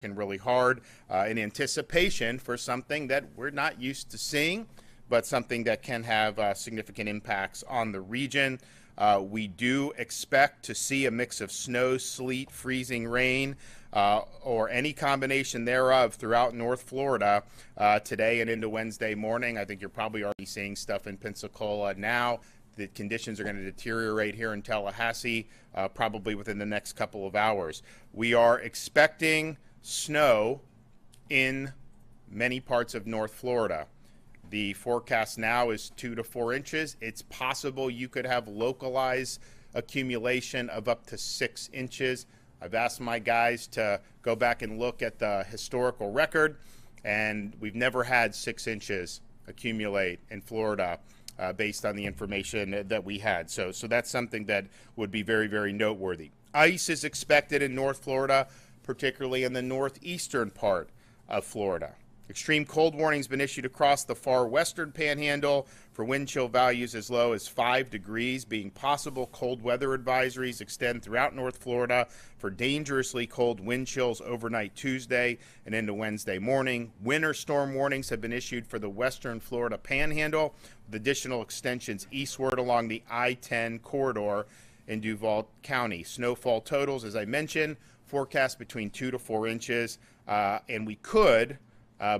working really hard in anticipation for something that we're not used to seeing, but something that can have significant impacts on the region. We do expect to see a mix of snow, sleet, freezing rain, or any combination thereof throughout North Florida today and into Wednesday morning. I think you're probably already seeing stuff in Pensacola now. The conditions are going to deteriorate here in Tallahassee probably within the next couple of hours. We are expecting snow in many parts of North Florida. The forecast now is 2 to 4 inches. It's possible you could have localized accumulation of up to 6 inches. I've asked my guys to go back and look at the historical record, and we've never had 6 inches accumulate in Florida based on the information that we had. So that's something that would be very, very noteworthy. Ice is expected in North Florida, particularly in the northeastern part of Florida. Extreme cold warning's been issued across the far western panhandle for wind chill values as low as 5 degrees, being possible. Cold weather advisories extend throughout North Florida for dangerously cold wind chills overnight Tuesday and into Wednesday morning. Winter storm warnings have been issued for the western Florida panhandle, with additional extensions eastward along the I-10 corridor in Duval County. Snowfall totals, as I mentioned, forecast between 2 to 4 inches, and we could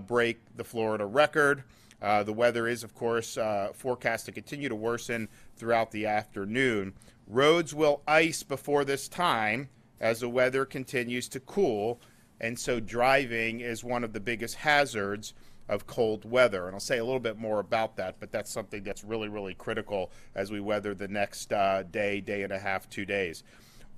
break the Florida record. The weather is, of course, forecast to continue to worsen throughout the afternoon. Roads will ice before this time as the weather continues to cool, and so driving is one of the biggest hazards of cold weather. And I'll say a little bit more about that, but that's something that's really, really critical as we weather the next day and a half, 2 days.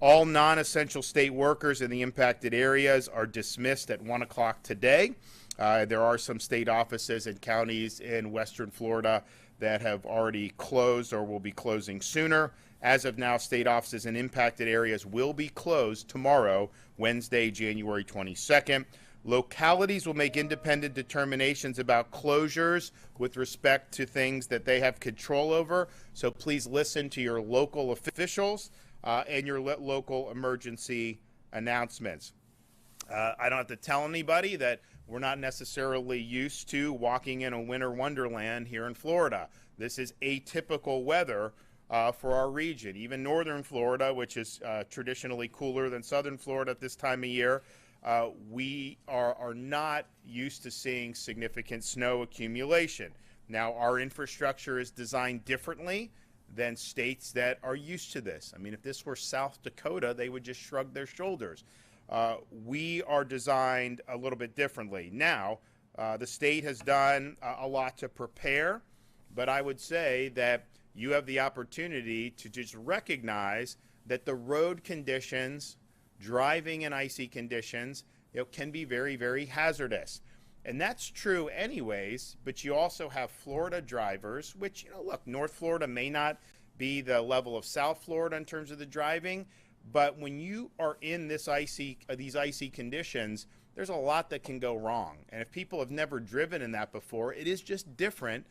All non-essential state workers in the impacted areas are dismissed at 1 o'clock today. There are some state offices and counties in western Florida that have already closed or will be closing sooner. As of now, state offices in impacted areas will be closed tomorrow, Wednesday, January 22nd. Localities will make independent determinations about closures with respect to things that they have control over. So please listen to your local officials and your local emergency announcements. I don't have to tell anybody that we're not necessarily used to walking in a winter wonderland here in Florida. This is atypical weather for our region. Even northern Florida, which is traditionally cooler than southern Florida at this time of year, we are not used to seeing significant snow accumulation. Now, our infrastructure is designed differently than states that are used to this. I mean, if this were South Dakota, they would just shrug their shoulders. We are designed a little bit differently. Now, the state has done a lot to prepare, but I would say that you have the opportunity to just recognize that the road conditions, driving in icy conditions, can be very, very hazardous. And that's true anyways, but you also have Florida drivers, which, look, North Florida may not be the level of South Florida in terms of the driving, but when you are in these icy conditions, there's a lot that can go wrong. And if people have never driven in that before, it is just different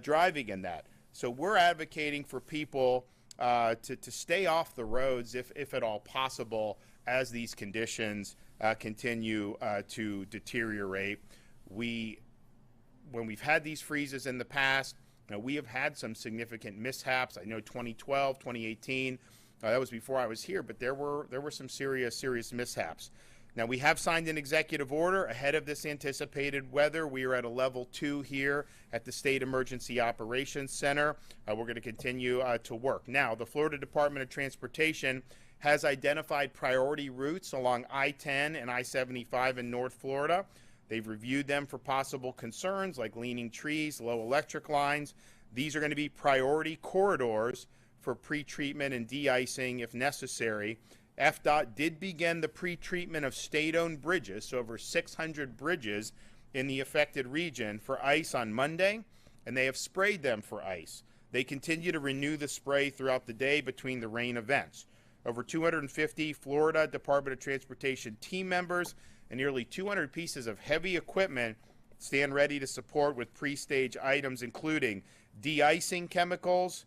driving in that. So we're advocating for people to stay off the roads if at all possible as these conditions continue to deteriorate. When we've had these freezes in the past, we have had some significant mishaps. I know 2012, 2018, that was before I was here, but there were some serious mishaps. Now, we have signed an executive order ahead of this anticipated weather. We are at a level 2 here at the State Emergency Operations Center. We're going to continue to work. Now, the Florida Department of Transportation has identified priority routes along I-10 and I-75 in North Florida. They've reviewed them for possible concerns like leaning trees, low electric lines. These are going to be priority corridors for pre-treatment and de-icing if necessary. FDOT did begin the pre-treatment of state-owned bridges, so over 600 bridges in the affected region for ice on Monday, and they have sprayed them for ice. They continue to renew the spray throughout the day between the rain events. Over 250 Florida Department of Transportation team members and nearly 200 pieces of heavy equipment stand ready to support with pre-stage items including de-icing chemicals,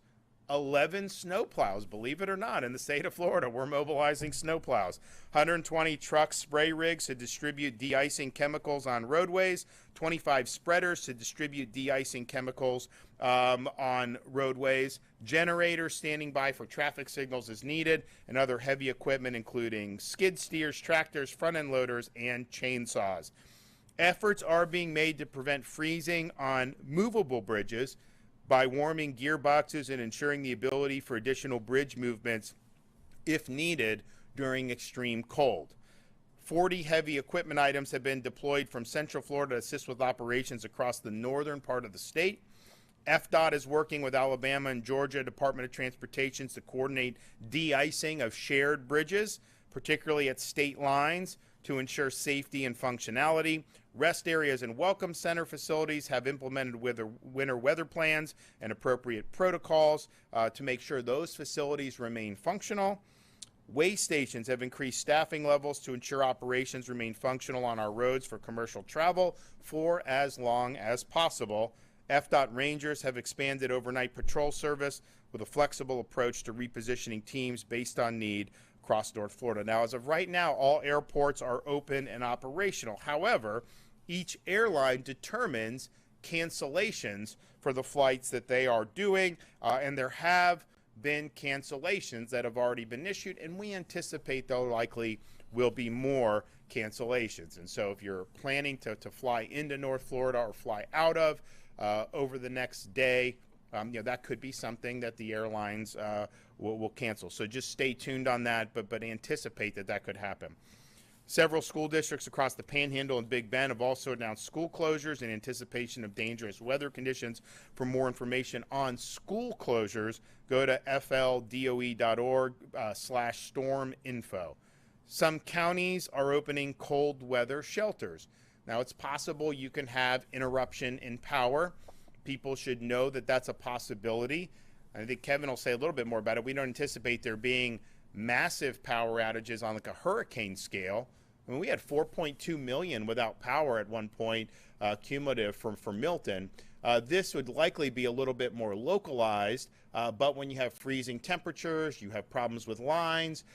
11 snowplows, believe it or not, in the state of Florida. We're mobilizing snowplows. 120 truck spray rigs to distribute de-icing chemicals on roadways. 25 spreaders to distribute de-icing chemicals on roadways. Generators standing by for traffic signals as needed, and other heavy equipment including skid steers, tractors, front-end loaders, and chainsaws. Efforts are being made to prevent freezing on movable bridges by warming gearboxes and ensuring the ability for additional bridge movements if needed during extreme cold. 40 heavy equipment items have been deployed from Central Florida to assist with operations across the northern part of the state. FDOT is working with Alabama and Georgia Department of Transportation to coordinate de-icing of shared bridges, particularly at state lines, to ensure safety and functionality. Rest areas and welcome center facilities have implemented winter weather plans and appropriate protocols to make sure those facilities remain functional. Way stations have increased staffing levels to ensure operations remain functional on our roads for commercial travel for as long as possible. FDOT Rangers have expanded overnight patrol service with a flexible approach to repositioning teams based on need across North Florida. Now, as of right now, all airports are open and operational. However, each airline determines cancellations for the flights that they are doing, and there have been cancellations that have already been issued, and we anticipate there likely will be more cancellations. And so if you're planning to fly into North Florida or fly out of over the next day, that could be something that the airlines will cancel. So just stay tuned on that, but anticipate that could happen. Several school districts across the Panhandle and Big Bend have also announced school closures in anticipation of dangerous weather conditions. For more information on school closures, go to fldoe.org/storminfo. Some counties are opening cold weather shelters. Now, it's possible you can have interruption in power. People should know that that's a possibility. I think Kevin will say a little bit more about it. We don't anticipate there being massive power outages on like a hurricane scale. I mean, we had 4.2 million without power at one point, cumulative from Milton. This would likely be a little bit more localized, but when you have freezing temperatures, you have problems with lines.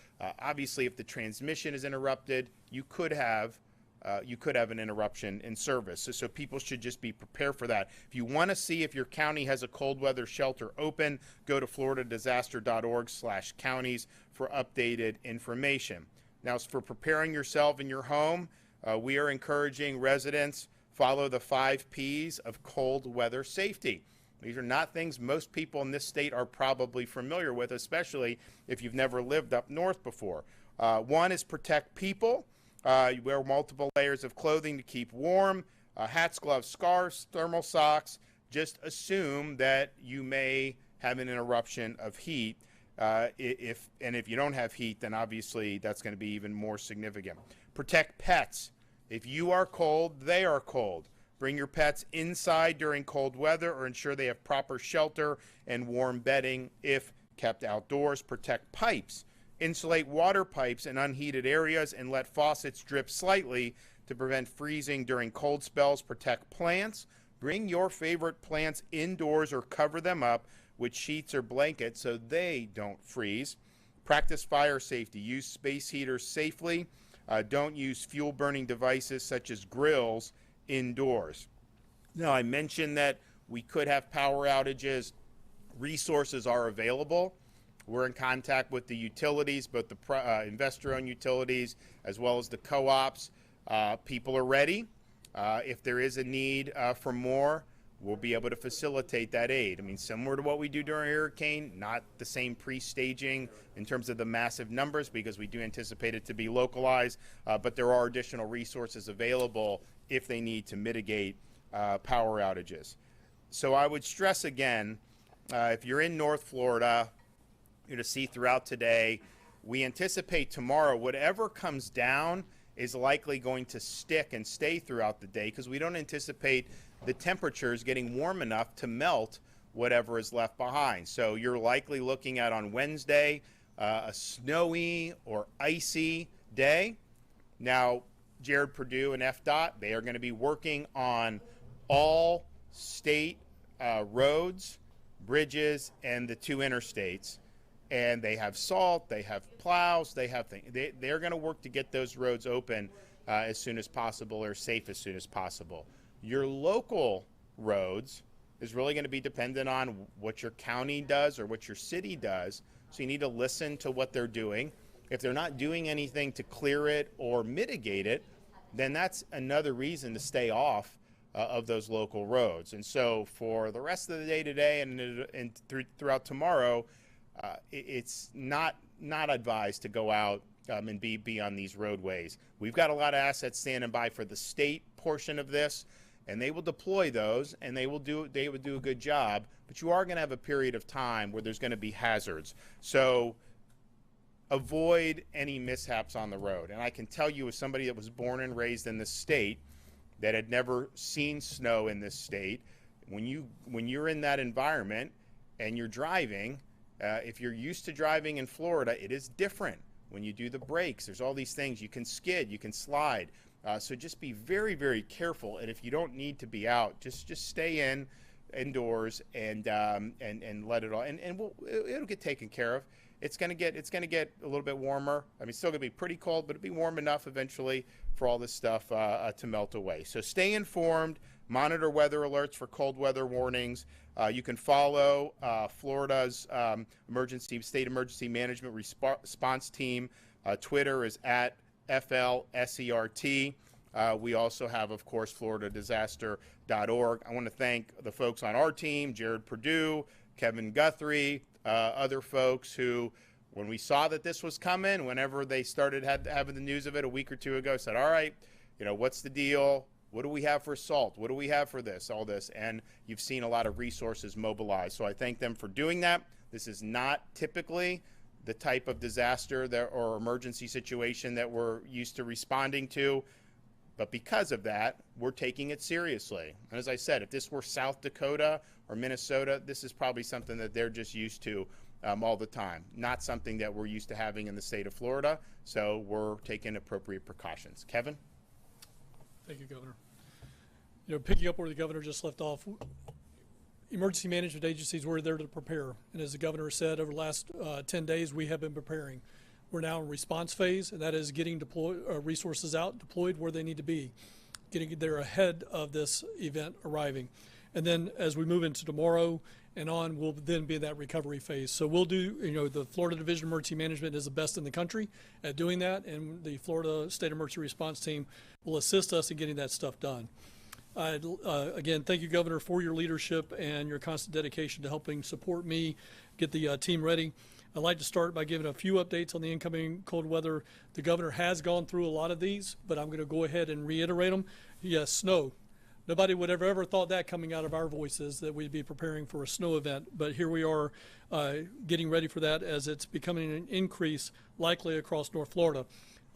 Obviously, if the transmission is interrupted, you could have an interruption in service. So people should just be prepared for that. If you want to see if your county has a cold weather shelter open, go to floridadisaster.org/counties for updated information. Now, as for preparing yourself in your home, we are encouraging residents follow the 5 Ps of cold weather safety. These are not things most people in this state are probably familiar with, especially if you've never lived up north before. One is protect people. You wear multiple layers of clothing to keep warm, hats, gloves, scarves, thermal socks. Just assume that you may have an interruption of heat. If you don't have heat, then obviously that's going to be even more significant. Protect pets. If you are cold, they are cold. Bring your pets inside during cold weather or ensure they have proper shelter and warm bedding if kept outdoors. Protect pipes. Insulate water pipes in unheated areas and let faucets drip slightly to prevent freezing during cold spells. Protect plants. Bring your favorite plants indoors or cover them up with sheets or blankets so they don't freeze. Practice fire safety. Use space heaters safely. Don't use fuel-burning devices such as grills indoors. Now, I mentioned that we could have power outages. Resources are available. We're in contact with the utilities, both the investor-owned utilities as well as the co-ops. People are ready. If there is a need for more, we'll be able to facilitate that aid. I mean, similar to what we do during a hurricane, not the same pre-staging in terms of the massive numbers because we do anticipate it to be localized, but there are additional resources available if they need to mitigate power outages. So I would stress again, if you're in North Florida, you're to see throughout today, we anticipate tomorrow, whatever comes down is likely going to stick and stay throughout the day because we don't anticipate the temperatures getting warm enough to melt whatever is left behind. So you're likely looking at on Wednesday a snowy or icy day. Now, Jared Perdue and FDOT, they are going to be working on all state roads bridges, and the 2 interstates. And they have salt, they have plows, they have things. They're going to work to get those roads open as soon as possible, or safe as soon as possible. Your local roads is really going to be dependent on what your county does or what your city does. So you need to listen to what they're doing. If they're not doing anything to clear it or mitigate it, then that's another reason to stay off of those local roads. And so for the rest of the day today and throughout tomorrow, it's not advised to go out and be on these roadways. We've got a lot of assets standing by for the state portion of this, and they will deploy those, and they would do a good job. But you are going to have a period of time where there's going to be hazards. So avoid any mishaps on the road. And I can tell you, as somebody that was born and raised in this state, that had never seen snow in this state, when you're in that environment and you're driving, if you're used to driving in Florida, it is different. When you do the brakes, there's all these things. You can skid, you can slide. So just be very, very careful. And if you don't need to be out, just stay indoors and let it all. And it'll get taken care of. It's gonna get a little bit warmer. I mean, it's still gonna be pretty cold, but it'll be warm enough eventually for all this stuff to melt away. So stay informed. Monitor weather alerts for cold weather warnings. You can follow Florida's state emergency management response team. Twitter is at FLSERT. We also have, of course, FloridaDisaster.org. I want to thank the folks on our team, Jared Perdue, Kevin Guthrie, other folks who, when we saw that this was coming, whenever they started having the news of it a week or two ago, said, all right, what's the deal? What do we have for salt? What do we have for this, all this? And you've seen a lot of resources mobilized. So I thank them for doing that. This is not typically the type of disaster or emergency situation that we're used to responding to. But because of that, we're taking it seriously. And as I said, if this were South Dakota or Minnesota, this is probably something that they're just used to all the time. Not something that we're used to having in the state of Florida. So we're taking appropriate precautions. Kevin? Thank you, Governor. Picking up where the governor just left off, emergency management agencies were there to prepare. And as the governor said, over the last 10 days, we have been preparing. We're now in response phase, and that is getting resources out, deployed where they need to be, getting there ahead of this event arriving. And then as we move into tomorrow and on, we'll then be in that recovery phase. So we'll do, the Florida Division of Emergency Management is the best in the country at doing that, and the Florida State Emergency Response Team will assist us in getting that stuff done. Again, thank you, Governor, for your leadership and your constant dedication to helping support me get the team ready. I'd like to start by giving a few updates on the incoming cold weather. The governor has gone through a lot of these, but I'm going to go ahead and reiterate them. Yes, snow. Nobody would have ever thought that coming out of our voices, that we'd be preparing for a snow event, but here we are getting ready for that as it's becoming an increase likely across North Florida.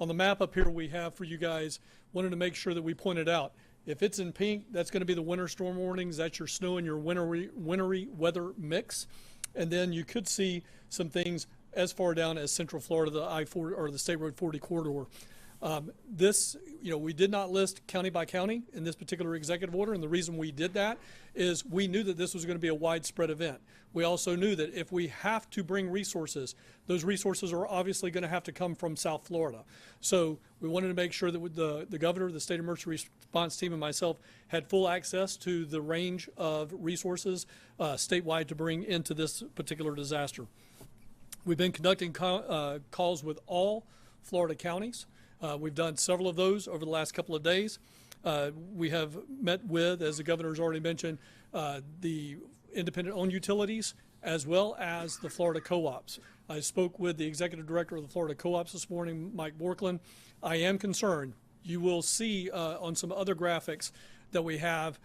On the map up here we have for you guys, wanted to make sure that we pointed out, if it's in pink, that's going to be the winter storm warnings. That's your snow and your wintry weather mix. And then you could see some things as far down as Central Florida, the I-40 or the State Road 40 corridor. We did not list county by county in this particular executive order, and the reason we did that is we knew that this was going to be a widespread event. We also knew that if we have to bring resources, those resources are obviously going to have to come from South Florida. So we wanted to make sure that the governor, the state emergency response team, and myself had full access to the range of resources statewide to bring into this particular disaster. We've been conducting calls with all Florida counties. We've done several of those over the last couple of days. We have met with, as the governor's already mentioned, the independent-owned utilities as well as the Florida co-ops. I spoke with the executive director of the Florida co-ops this morning, Mike Borkland. I am concerned. You will see on some other graphics that we have,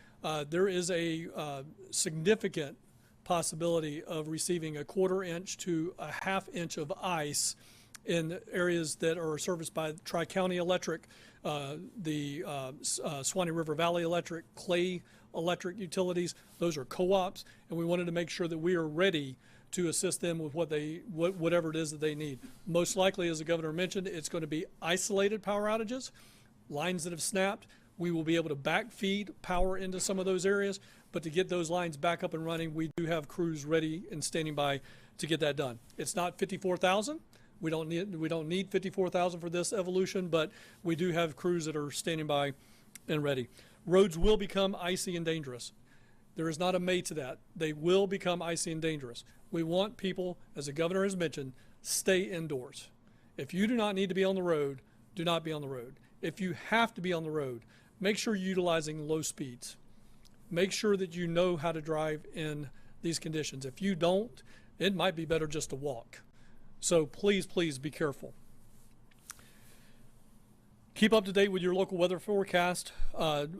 there is a significant possibility of receiving a 1/4 inch to a 1/2 inch of ice in areas that are serviced by Tri-County Electric, the Swanee River Valley Electric, Clay Electric utilities. Those are co-ops, and we wanted to make sure that we are ready to assist them with whatever it is that they need. Most likely, as the governor mentioned, it's going to be isolated power outages, lines that have snapped. We will be able to backfeed power into some of those areas, But to get those lines back up and running, we do have crews ready and standing by to get that done. It's not 54,000. We don't need 54,000 for this evolution, but we do have crews that are standing by and ready. Roads will become icy and dangerous. There is not a may to that. They will become icy and dangerous. We want people, as the governor has mentioned, stay indoors. If you do not need to be on the road, do not be on the road. If you have to be on the road, make sure you're utilizing low speeds. Make sure that you know how to drive in these conditions. If you don't, it might be better just to walk. So please, please be careful. Keep up to date with your local weather forecast.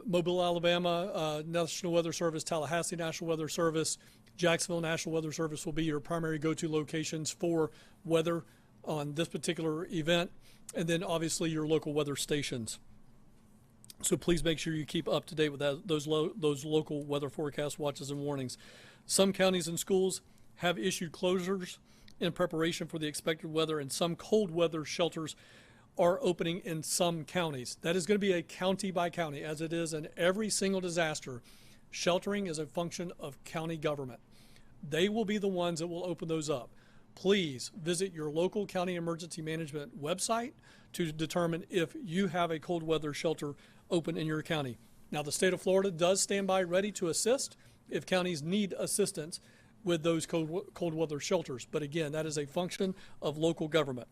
Mobile, Alabama, National Weather Service, Tallahassee National Weather Service, Jacksonville National Weather Service will be your primary go-to locations for weather on this particular event, and then obviously your local weather stations. So please make sure you keep up to date with those local weather forecast watches and warnings. Some counties and schools have issued closures in preparation for the expected weather, and some cold weather shelters are opening in some counties. That is going to be a county by county, as it is in every single disaster. Sheltering is a function of county government. They will be the ones that will open those up. Please visit your local county emergency management website to determine if you have a cold weather shelter open in your county. Now, the state of Florida does stand by ready to assist if counties need assistance with those cold weather shelters. But again, that is a function of local government.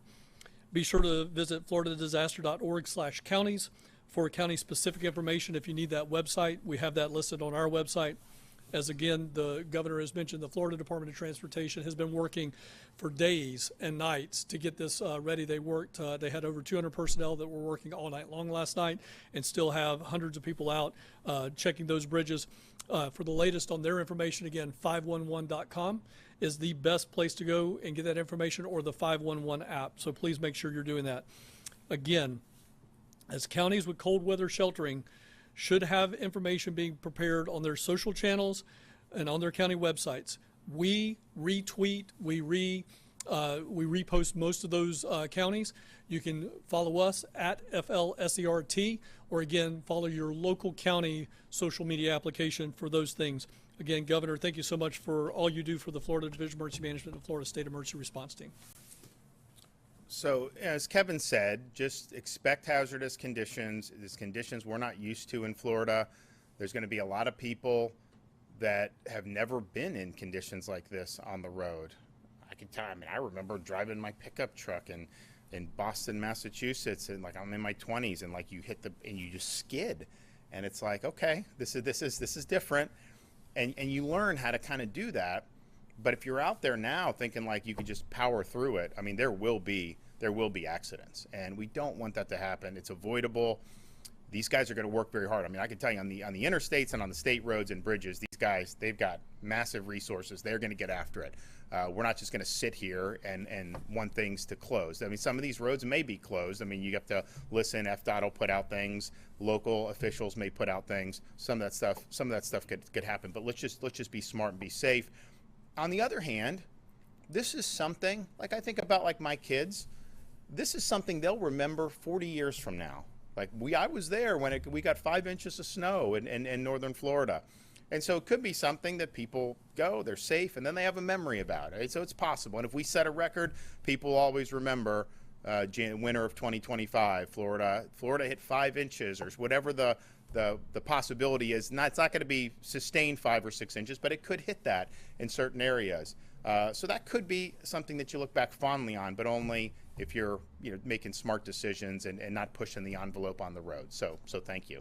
Be sure to visit floridadisaster.org/counties for county-specific information. If you need that website, we have that listed on our website. As again, the governor has mentioned, the Florida Department of Transportation has been working for days and nights to get this ready. They worked, they had over 200 personnel that were working all night long last night, and still have hundreds of people out checking those bridges. For the latest on their information, again, 511.com is the best place to go and get that information, or the 511 app. So please make sure you're doing that. Again, as counties with cold weather sheltering should have information being prepared on their social channels and on their county websites. We retweet, we repost most of those counties. You can follow us at FLSERT, or again, follow your local county social media application for those things. Again, Governor, thank you so much for all you do for the Florida Division of Emergency Management and Florida State Emergency Response Team. So as Kevin said, just expect hazardous conditions. These conditions we're not used to in Florida. There's going to be a lot of people that have never been in conditions like this on the road. I remember driving my pickup truck in Boston, Massachusetts, and like I'm in my 20s, and like you hit and you just skid, and it's like, okay, this is different, and you learn how to kind of do that. But if you're out there now thinking like you can just power through it, I mean, there will be accidents, and we don't want that to happen. It's avoidable. These guys are going to work very hard. I mean, I can tell you on the interstates and on the state roads and bridges, these guys, they've got massive resources. They're going to get after it. We're not just going to sit here and want things to close. I mean, some of these roads may be closed. I mean, you have to listen. FDOT will put out things. Local officials may put out things. Some of that stuff could happen. But let's just be smart and be safe. On the other hand, this is something, like I think about like my kids, this is something they'll remember 40 years from now. Like I was there when we got 5 inches of snow in northern Florida. And so it could be something that people go, they're safe, and then they have a memory about it. Right? So it's possible. And if we set a record, people always remember winter of 2025, Florida hit 5 inches, or whatever the possibility is. It's not going to be sustained 5 or 6 inches, but it could hit that in certain areas. So that could be something that you look back fondly on, but only if you're making smart decisions and not pushing the envelope on the road. So thank you.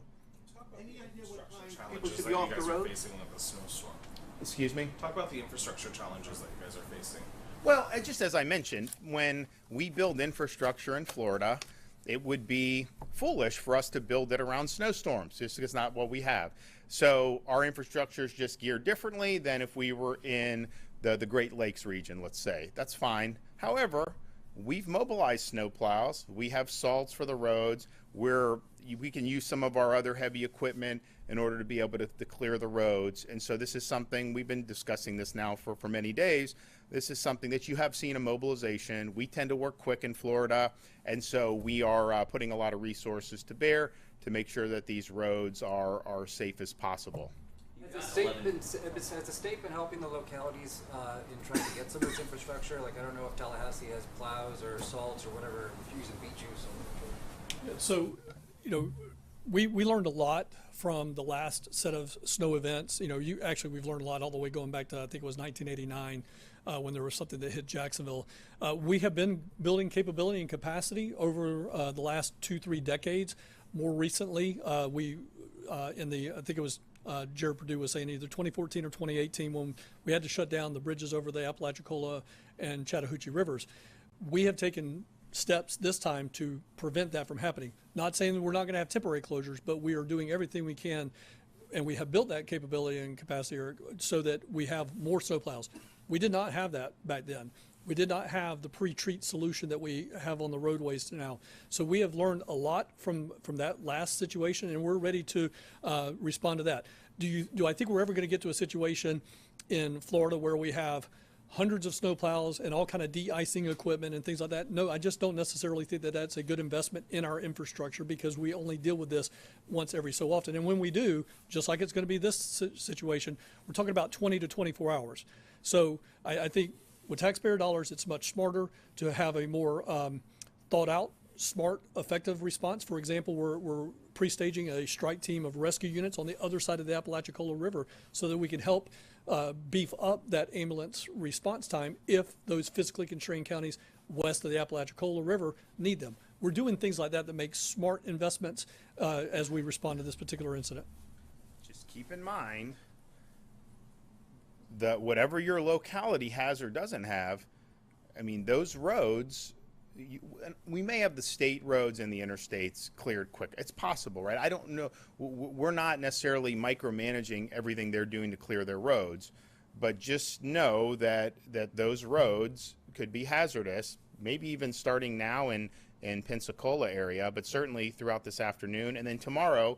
Any idea what time people should be off the road? Facing with the snowstorm. Excuse me? Talk about the infrastructure challenges that you guys are facing. Well, just as I mentioned, when we build infrastructure in Florida, it would be foolish for us to build it around snowstorms. Just it's not what we have. So our infrastructure is just geared differently than if we were in the Great Lakes region, let's say. That's fine. However, we've mobilized snowplows. We have salts for the roads. We can use some of our other heavy equipment in order to be able to clear the roads. And so this is something, we've been discussing this now for many days. This is something that you have seen a mobilization. We tend to work quick in Florida, and so we are putting a lot of resources to bear to make sure that these roads are safe as possible. Has Has the state been helping the localities in trying to get some of this infrastructure? Like, I don't know if Tallahassee has plows or salts or whatever, if you're using beet juice. So, we learned a lot from the last set of snow events. We've learned a lot all the way going back to, I think it was 1989, when there was something that hit Jacksonville. We have been building capability and capacity over the last 2-3 decades. More recently, I think it was Jared Perdue was saying either 2014 or 2018 when we had to shut down the bridges over the Apalachicola and Chattahoochee rivers. We have taken steps this time to prevent that from happening. Not saying that we're not going to have temporary closures, but we are doing everything we can, and we have built that capability and capacity so that we have more snowplows. We did not have that back then. We did not have the pre-treat solution that we have on the roadways now. So we have learned a lot from that last situation, and we're ready to respond to that. Do I think we're ever going to get to a situation in Florida where we have hundreds of snowplows and all kind of de-icing equipment and things like that? No, I just don't necessarily think that that's a good investment in our infrastructure, because we only deal with this once every so often. And when we do, just like it's going to be this situation, we're talking about 20 to 24 hours. So I think with taxpayer dollars, it's much smarter to have a more thought out, smart, effective response. For example, we're pre-staging a strike team of rescue units on the other side of the Apalachicola River so that we can help beef up that ambulance response time if those physically constrained counties west of the Apalachicola River need them. We're doing things like that make smart investments as we respond to this particular incident. Just keep in mind that whatever your locality has or doesn't have, I mean, those roads, we may have the state roads and the interstates cleared quick. It's possible, right? I don't know. We're not necessarily micromanaging everything they're doing to clear their roads, but just know that those roads could be hazardous, maybe even starting now in Pensacola area, but certainly throughout this afternoon. And then tomorrow,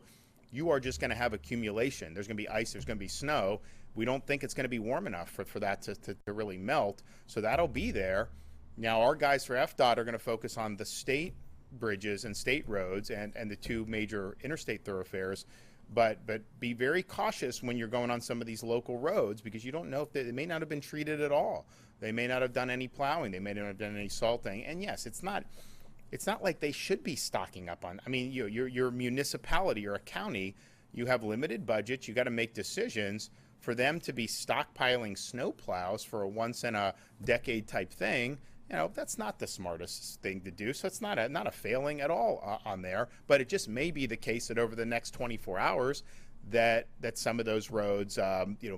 you are just going to have accumulation. There's going to be ice, there's going to be snow. We don't think it's going to be warm enough for that to really melt. So that'll be there. Now, our guys for FDOT are going to focus on the state bridges and state roads and the two major interstate thoroughfares. But be very cautious when you're going on some of these local roads, because you don't know if they may not have been treated at all. They may not have done any plowing. They may not have done any salting. And yes, it's not like they should be stocking up on. I mean, your municipality or a county, you have limited budgets. You got to make decisions. For them to be stockpiling snow plows for a once in a decade type thing, that's not the smartest thing to do. So it's not a failing at all on there, but it just may be the case that over the next 24 hours that some of those roads,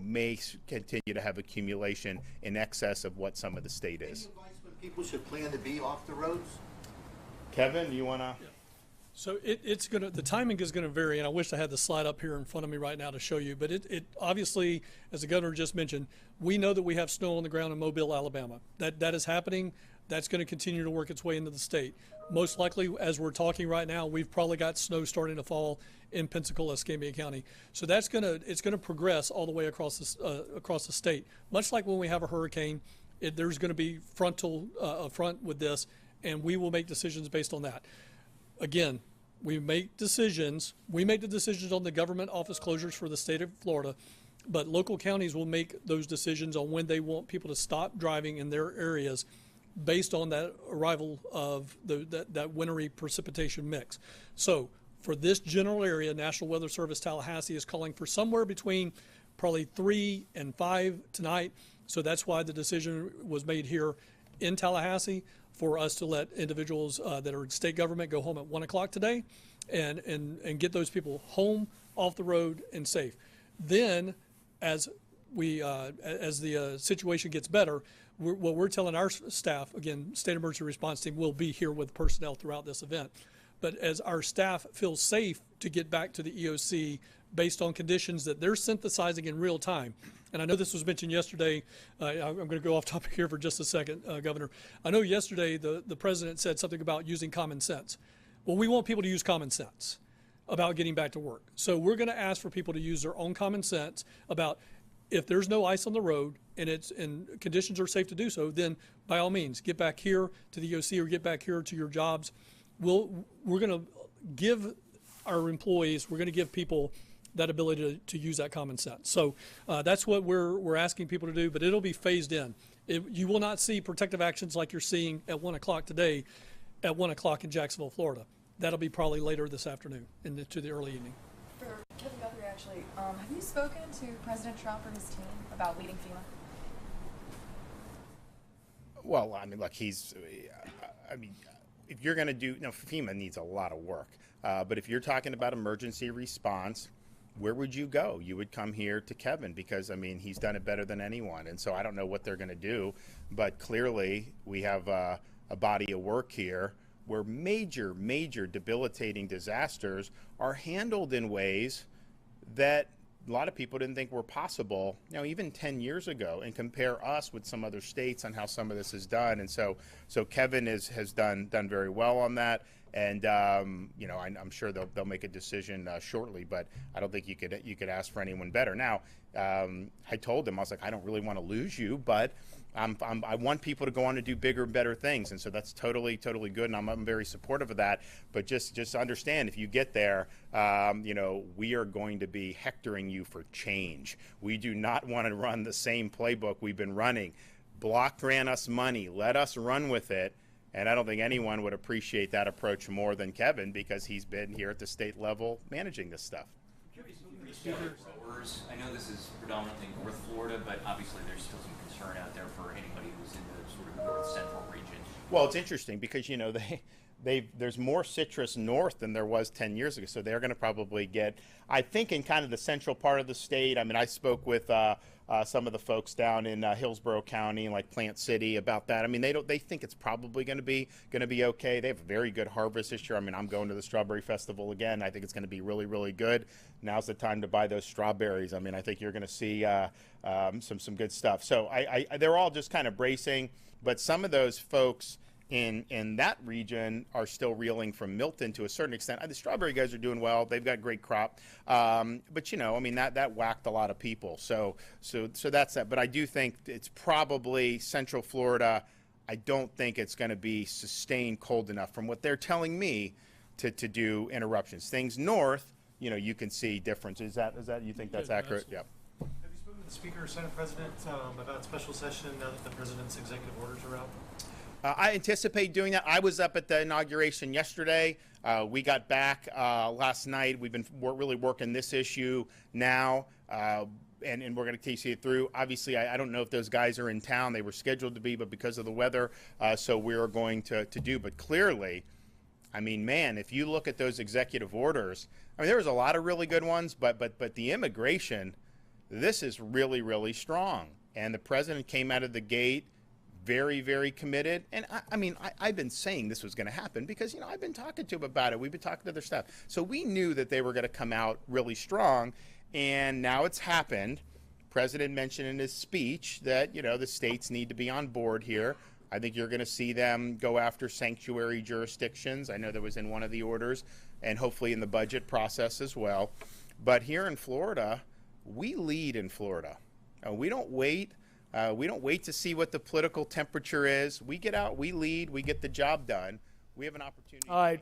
may continue to have accumulation in excess of what some of the state is. Any advice when people should plan to be off the roads? Kevin, do you want to? Yeah. So the timing is gonna vary, and I wish I had the slide up here in front of me right now to show you, but it obviously, as the governor just mentioned, we know that we have snow on the ground in Mobile, Alabama. That is happening. That's gonna continue to work its way into the state. Most likely, as we're talking right now, we've probably got snow starting to fall in Pensacola, Escambia County. So it's gonna progress all the way across the state. Much like when we have a hurricane, there's gonna be front with this, and we will make decisions based on that. Again, we make the decisions on the government office closures for the state of Florida, but local counties will make those decisions on when they want people to stop driving in their areas based on that arrival of that wintry precipitation mix. So for this general area, National Weather Service Tallahassee is calling for somewhere between probably 3 and 5 tonight. So that's why the decision was made here in Tallahassee, for us to let individuals that are in state government go home at 1 o'clock today and get those people home, off the road, and safe. Then, as the situation gets better, what we're telling our staff, again, State Emergency Response Team will be here with personnel throughout this event. But as our staff feels safe to get back to the EOC based on conditions that they're synthesizing in real time. And I know this was mentioned yesterday. I'm going to go off topic here for just a second, Governor. I know yesterday the president said something about using common sense. Well, we want people to use common sense about getting back to work. So we're going to ask for people to use their own common sense about if there's no ice on the road and conditions are safe to do so, then by all means, get back here to the EOC or get back here to your jobs. We're going to give our employees, we're going to give people that ability to use that common sense. So that's what we're asking people to do, but it'll be phased in. You will not see protective actions like you're seeing at 1 o'clock today at 1 o'clock in Jacksonville, Florida. That'll be probably later this afternoon to the early evening. For Kevin Guthrie, actually, have you spoken to President Trump or his team about leading FEMA? Well, I mean, look, if you're going to do, FEMA needs a lot of work. But if you're talking about emergency response, where would you go? You would come here to Kevin because, he's done it better than anyone. And so I don't know what they're going to do, but clearly we have a body of work here where major debilitating disasters are handled in ways that a lot of people didn't think were possible, even 10 years ago, and compare us with some other states on how some of this is done. And so Kevin has done very well on that. And I'm sure they'll make a decision shortly, but I don't think you could ask for anyone better. Now, I told him, I was like, I don't really want to lose you, but I want people to go on to do bigger and better things, and so that's totally good, and I'm very supportive of that. But just understand, if you get there, we are going to be hectoring you for change. We do not want to run the same playbook we've been running. Block grant us money, let us run with it. And I don't think anyone would appreciate that approach more than Kevin, because he's been here at the state level managing this stuff. Growers. I know this is predominantly North Florida, but obviously there's still some concern out there for anybody who's in the sort of north central region. Well, it's interesting because there's more citrus north than there was 10 years ago, so they're going to probably get, I think, in kind of the central part of the state. I spoke with some of the folks down in Hillsborough County, like Plant City, about that. They think it's probably going to be okay. They have a very good harvest this year. I'm going to the Strawberry Festival again. I think it's going to be really good. Now's the time to buy those strawberries. I think you're going to see some good stuff. So they're all just kind of bracing, but some of those folks in that region are still reeling from Milton to a certain extent. The strawberry guys are doing well. They've got great crop. But that whacked a lot of people. So that's that. But I do think it's probably Central Florida. I don't think it's going to be sustained cold enough from what they're telling me to do interruptions. Things north, you can see difference. Is that you think that's accurate? Absolutely. Yeah. Have you spoken to the Speaker or Senate President about special session now that the President's executive orders are out? I anticipate doing that. I was up at the inauguration yesterday. We got back last night. We've been really working this issue now, and we're going to see it through. Obviously, I don't know if those guys are in town. They were scheduled to be, but because of the weather, so we're going to do. But clearly, if you look at those executive orders, there was a lot of really good ones, but the immigration, this is really strong. And the president came out of the gate very committed. And I've been saying this was going to happen because, I've been talking to him about it. We've been talking to their staff. So we knew that they were going to come out really strong. And now it's happened. President mentioned in his speech that, the states need to be on board here. I think you're going to see them go after sanctuary jurisdictions. I know that was in one of the orders, and hopefully in the budget process as well. But here in Florida, we lead in Florida. We don't wait. We don't wait to see what the political temperature is. We get out, we lead, we get the job done. We have an opportunity. All right.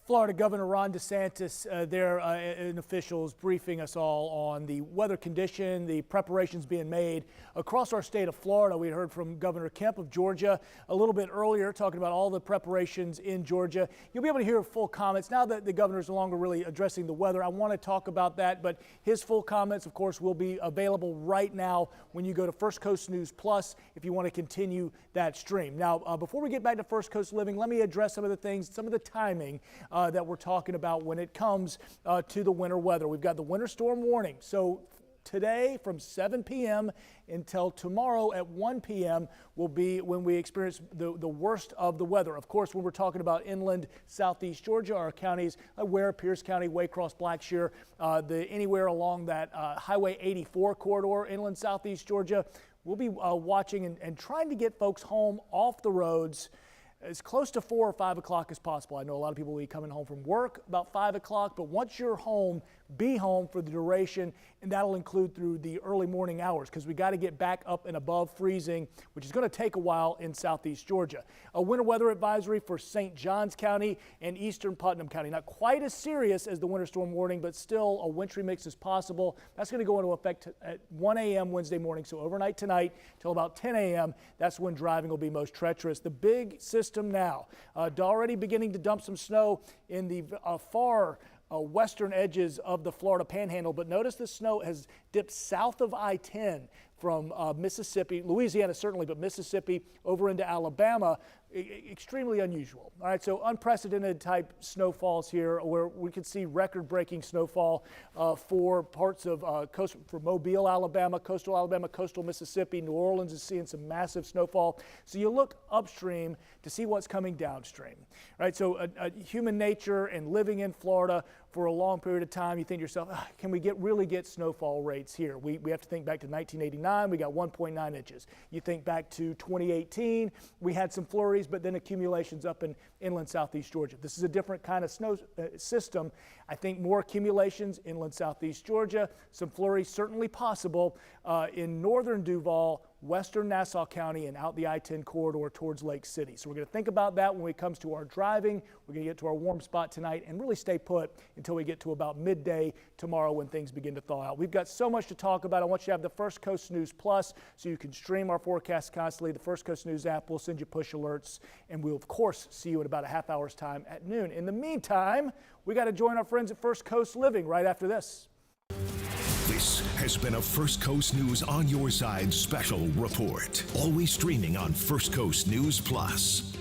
Florida Governor Ron DeSantis, and officials briefing us all on the weather condition, the preparations being made across our state of Florida. We heard from Governor Kemp of Georgia a little bit earlier, talking about all the preparations in Georgia. You'll be able to hear full comments. Now that the governor is no longer really addressing the weather, I want to talk about that, but his full comments, of course, will be available right now when you go to First Coast News Plus if you want to continue that stream. Now, before we get back to First Coast Living, let me address some of the things, some of the timing that we're talking about when it comes to the winter weather. We've got the winter storm warning. So today from 7 p.m. until tomorrow at 1 p.m. will be when we experience the worst of the weather. Of course, when we're talking about inland southeast Georgia, our counties like Ware, Pierce County, Waycross, Blackshear, anywhere along that Highway 84 corridor, inland southeast Georgia, we'll be watching and trying to get folks home off the roads as close to 4 or 5 o'clock as possible. I know a lot of people will be coming home from work about 5 o'clock, but once you're home, be home for the duration, and that'll include through the early morning hours because we got to get back up and above freezing, which is going to take a while in southeast Georgia. A winter weather advisory for St. Johns County and eastern Putnam County. Not quite as serious as the winter storm warning, but still a wintry mix is possible. That's going to go into effect at 1 a.m. Wednesday morning, so overnight tonight till about 10 a.m. That's when driving will be most treacherous. The big system now, already beginning to dump some snow in the far western edges of the Florida Panhandle, but notice the snow has dipped south of I-10 from Mississippi, Louisiana certainly, but Mississippi over into Alabama. Extremely unusual. All right, so unprecedented type snowfalls here where we could see record-breaking snowfall for parts of for Mobile, Alabama, coastal Mississippi. New Orleans is seeing some massive snowfall. So you look upstream to see what's coming downstream. All right, so human nature and living in Florida for a long period of time, you think to yourself, can we really get snowfall rates here? We have to think back to 1989, we got 1.9 inches. You think back to 2018, we had some flurries, but then accumulations up in inland southeast Georgia. This is a different kind of snow system. I think more accumulations inland southeast Georgia, some flurries certainly possible in northern Duval, western Nassau County, and out the I-10 corridor towards Lake City. So we're going to think about that when it comes to our driving. We're going to get to our warm spot tonight and really stay put until we get to about midday tomorrow when things begin to thaw out. We've got so much to talk about. I want you to have the First Coast News Plus so you can stream our forecast constantly. The First Coast News app will send you push alerts, and we'll, of course, see you in about a half hour's time at noon. In the meantime, we got to join our friends at First Coast Living right after this. This has been a First Coast News On Your Side special report. Always streaming on First Coast News Plus.